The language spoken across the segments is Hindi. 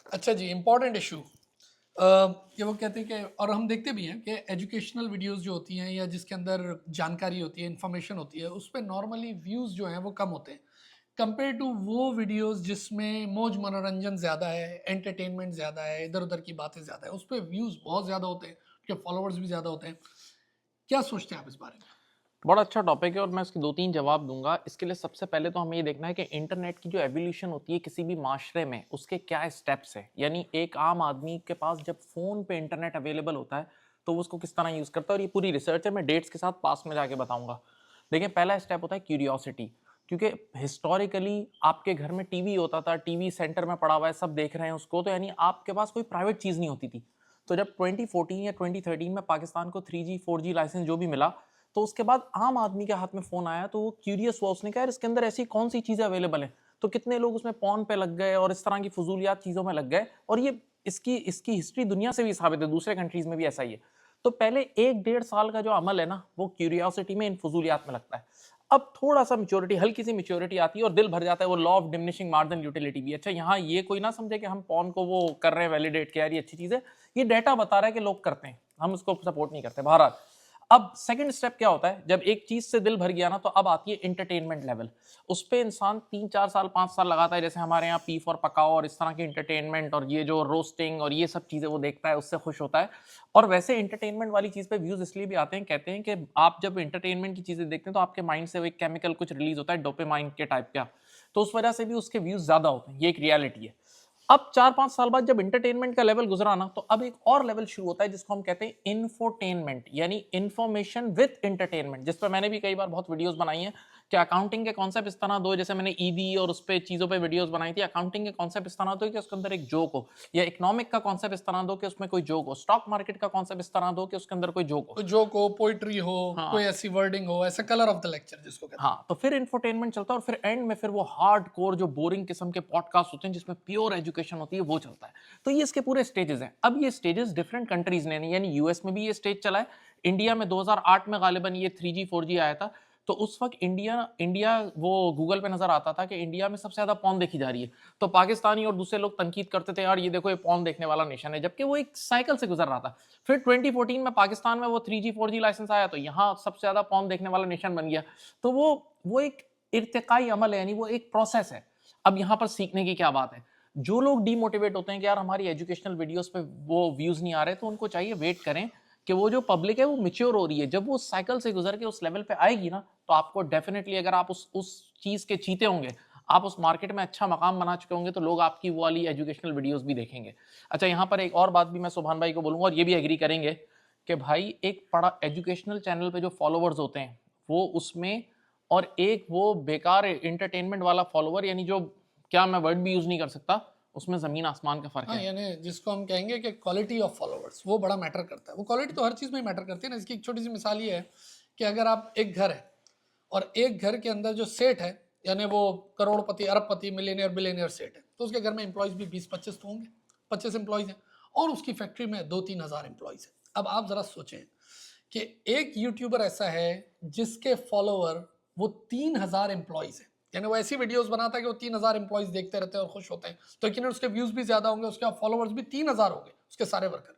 अच्छा जी, इम्पोर्टेंट इशू ये वो कहते हैं कि, और हम देखते भी हैं कि एजुकेशनल वीडियोस जो होती हैं या जिसके अंदर जानकारी होती है, इन्फॉर्मेशन होती है, उस पे नॉर्मली व्यूज़ जो हैं वो कम होते हैं कंपेयर टू वो वीडियोस जिसमें मौज मनोरंजन ज़्यादा है, एंटरटेनमेंट ज़्यादा है, इधर उधर की बातें ज़्यादा है, उस पर व्यूज़ बहुत ज़्यादा होते हैं, उसके फॉलोअर्स भी ज़्यादा होते हैं। क्या सोचते हैं आप इस बारे में? बड़ा अच्छा टॉपिक है और मैं इसके 2-3 जवाब दूँगा। इसके लिए सबसे पहले तो हमें ये देखना है कि इंटरनेट की जो एवोल्यूशन होती है किसी भी माशरे में, उसके क्या स्टेप्स हैं। यानी एक आम आदमी के पास जब फ़ोन पे इंटरनेट अवेलेबल होता है, तो वो उसको किस तरह यूज़ करता है और ये पूरी रिसर्च है, मैं डेट्स के साथ पास में जाके बताऊँगा। देखिए, पहला स्टेप होता है क्यूरियोसिटी, क्योंकि हिस्टोरिकली आपके घर में टीवी होता था, टीवी सेंटर में पड़ा हुआ है, सब देख रहे हैं उसको, तो यानी आपके पास कोई प्राइवेट चीज़ नहीं होती थी। तो जब 2014 या 2013 में पाकिस्तान को 3G, 4G लाइसेंस जो भी मिला, तो उसके बाद आम आदमी के हाथ में फ़ोन आया तो वो क्यूरियस हुआ, उसने कहा यार इसके अंदर ऐसी कौन सी चीज़ें अवेलेबल हैं। तो कितने लोग उसमें पॉर्न पे लग गए और इस तरह की फजूलियात चीज़ों में लग गए, और ये इसकी इसकी हिस्ट्री दुनिया से भी साबित है, दूसरे कंट्रीज़ में भी ऐसा ही है। तो पहले 1 डेढ़ साल का जो अमल है ना, वो क्यूरियोसिटी में, इन फजूलियात में लगता है। अब थोड़ा-सा मैच्योरिटी, हल्की सी मैच्योरिटी आती है और दिल भर जाता है, वो law of diminishing margin utility भी। अच्छा, यहाँ ये कोई ना समझे कि हम पॉर्न को वो कर रहे हैं वैलिडेट कि यार ये अच्छी चीज़ है। ये डेटा बता रहा है कि लोग करते हैं, हम उसको सपोर्ट नहीं करते। बहरहाल, अब सेकंड स्टेप क्या होता है, जब एक चीज से दिल भर गया ना, तो अब आती है एंटरटेनमेंट लेवल। उस पे इंसान 3 4 साल 5 साल लगाता है, जैसे हमारे यहाँ पी फॉर पकाओ और इस तरह की एंटरटेनमेंट और ये जो रोस्टिंग और ये सब चीजें वो देखता है, उससे खुश होता है। और वैसे एंटरटेनमेंट वाली चीज पे व्यूज इसलिए भी आते हैं, कहते हैं कि आप जब एंटरटेनमेंट की चीजें देखते हैं तो आपके माइंड से वो एक केमिकल कुछ रिलीज होता है, डोपामाइन के टाइप का, तो उस वजह से भी उसके व्यूज ज्यादा होते हैं। ये एक रियलिटी है। अब 4 5 साल बाद जब इंटरटेनमेंट का लेवल गुजरा ना, तो अब एक और लेवल शुरू होता है जिसको हम कहते हैं इंफोटेनमेंट, यानी इंफॉर्मेशन विद इंटरटेनमेंट, जिस पर मैंने भी कई बार बहुत वीडियोस बनाई हैं कि अकाउंटिंग के कॉन्सेप्ट इस तरह दो, जैसे मैंने ईडी और उस पे चीजों पे वीडियोस बनाई थी। अकाउंटिंग के कॉन्सेप्ट इस तरह दो कि उसके अंदर एक जोक हो, या इकोनॉमिक का कॉन्सेप्ट इस तरह दो कि उसमें कोई जोक हो, स्टॉक मार्केट का कॉन्सेप्ट इस तरह दो कि उसके अंदर कोई जोक हो। कोई जोक हो, पोइट्री हो, हाँ। कोई ऐसी वर्डिंग हो, ऐसा कलर ऑफ द लेक्चर जिसको कहते हैं। हाँ, तो फिर इंफोटेनमेंट चलता है और फिर एंड में फिर वो हार्ड कोर जो बोरिंग किस्म के पॉडकास्ट होते हैं जिसमें प्योर एजुकेशन होती है, वो चलता है। तो ये इसके पूरे स्टेजेस हैं। अब ये स्टेजेस डिफरेंट कंट्रीज ने, यानी यूएस में भी ये स्टेज चला है। इंडिया में 2008 में गालिबन ये 3G 4G आया था। तो उस वक्त इंडिया इंडिया वो गूगल पे नजर आता था कि इंडिया में सबसे ज्यादा पॉर्न देखी जा रही है। तो पाकिस्तानी और दूसरे लोग तनकीद करते थे, यार ये देखो ये पॉर्न देखने वाला नेशन है, जबकि वो एक साइकिल से गुजर रहा था। फिर 2014 में पाकिस्तान में वो 3G 4G लाइसेंस आया, तो यहाँ सबसे ज्यादा पॉर्न देखने वाला नेशन बन गया। तो वो एक इर्तिकाई अमल है, यानी वो एक प्रोसेस है। अब यहाँ पर सीखने की क्या बात है, जो लोग डीमोटिवेट होते हैं कि यार हमारी एजुकेशनल वीडियोस पे वो व्यूज नहीं आ रहे, तो उनको चाहिए वेट करें कि वो जो पब्लिक है वो मिच्योर हो रही है। जब वो साइकिल से गुजर के उस लेवल पे आएगी ना, तो आपको डेफिनेटली, अगर आप उस चीज के चीते होंगे, आप उस मार्केट में अच्छा मकाम बना चुके होंगे, तो लोग आपकी वो वाली एजुकेशनल वीडियोस भी देखेंगे। अच्छा, यहाँ पर एक और बात भी मैं सुभान भाई को बोलूंगा और ये भी एग्री करेंगे कि भाई एक बड़ा एजुकेशनल चैनल पे जो फॉलोअर्स होते हैं वो उसमें, और एक वो बेकार एंटरटेनमेंट वाला फॉलोअर, यानी जो, क्या मैं वर्ड भी यूज नहीं कर सकता, उसमें जमीन आसमान का फर्क हाँ, है। यानी जिसको हम कहेंगे कि क्वालिटी ऑफ फॉलोअर्स, वो बड़ा मैटर करता है। वो क्वालिटी तो हर चीज़ में ही मैटर करती है ना। इसकी एक छोटी सी मिसाल ये है कि अगर आप एक घर है और एक घर के अंदर जो सेठ है, यानी वो करोड़पति, अरबपति, मिलियनियर, बिलियनियर सेठ है, तो उसके घर में एम्प्लॉयज़ भी 20 25 तो होंगे, 25 एम्प्लॉयज़ हैं, और उसकी फैक्ट्री में 2 3 हज़ार एम्प्लॉयज़ हैं। अब आप ज़रा सोचें कि एक यूट्यूबर ऐसा है जिसके फॉलोअर वो 3 हज़ार एम्प्लॉयज़ हैं, यानी वो ऐसी वीडियोस बनाता है कि वो 3 हज़ार एम्प्लॉयज़ देखते रहते हैं और खुश होते हैं, तो यकीनन उसके व्यूज़ भी ज़्यादा होंगे, उसके फॉलोअर्स भी 3 हज़ार होंगे, उसके सारे वर्कर।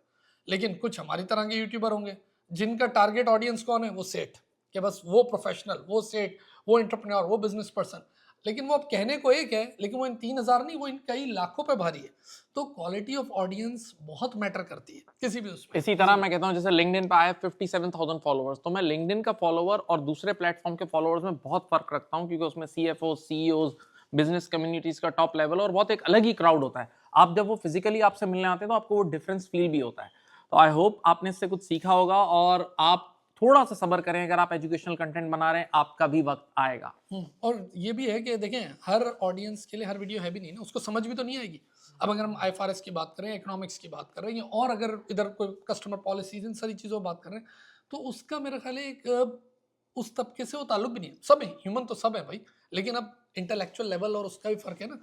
लेकिन कुछ हमारी तरह के यूट्यूबर होंगे जिनका टारगेट ऑडियंस कौन है, वो सेठ, कि बस वो प्रोफेशनल, वो सेठ, वो एंटरप्रेन्योर, वो बिजनेस पर्सन। लेकिन वो अब कहने को एक है, लेकिन वो इन 3 हज़ार नहीं, वो इन कई लाखों पे भारी है। तो क्वालिटी ऑफ ऑडियंस बहुत मैटर करती है किसी भी उसमें, इसी किसी तरह भी। मैं कहता हूँ, जैसे लिंक्डइन पे आए 57,000 फॉलोअर्स, तो मैं लिंक्डइन का फॉलोअर और दूसरे प्लेटफॉर्म के फॉलोअर्स में बहुत फर्क रखता हूँ, क्योंकि उसमें सीएफओ, सीईओ, बिजनेस कम्युनिटीज का टॉप लेवल और बहुत एक अलग ही क्राउड होता है। आप जब वो फिजिकली आपसे मिलने आते हैं तो आपको वो डिफरेंस फील भी होता है। तो आई होप आपने इससे कुछ सीखा होगा, और आप थोड़ा सा सब्र करें, अगर आप एजुकेशनल कंटेंट बना रहे हैं, आपका भी वक्त आएगा। और ये भी है कि देखें, हर ऑडियंस के लिए हर वीडियो है भी नहीं ना, उसको समझ भी तो नहीं आएगी। अब अगर हम आईएफआरएस की बात करें, इकोनॉमिक्स की बात कर रहे हैं, और अगर इधर कोई कस्टमर पॉलिसीज, इन सारी चीज़ों की बात कर रहे हैं, तो उसका मेरा ख्याल है एक उस तबके से वो ताल्लुक भी नहीं है। सब है, ह्यूमन तो सब है भाई, लेकिन अब इंटेलेक्चुअल लेवल और उसका भी फ़र्क है ना,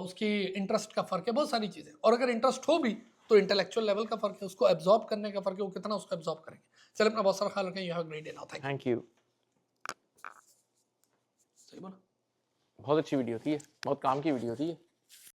उसकी इंटरेस्ट का फ़र्क है, बहुत सारी चीज़ें। और अगर इंटरेस्ट हो भी तो इंटेलेक्चुअल लेवल का फ़र्क है, उसको एब्जॉर्ब करने का फ़र्क है, वो कितना उसको एब्जॉर्ब करेंगे। चलिए, अपना बहुत सारा ख्याल रखें। You have great day now. Thank you. Thank you. सही बोला। बहुत अच्छी वीडियो थी ये, बहुत काम की वीडियो थी ये।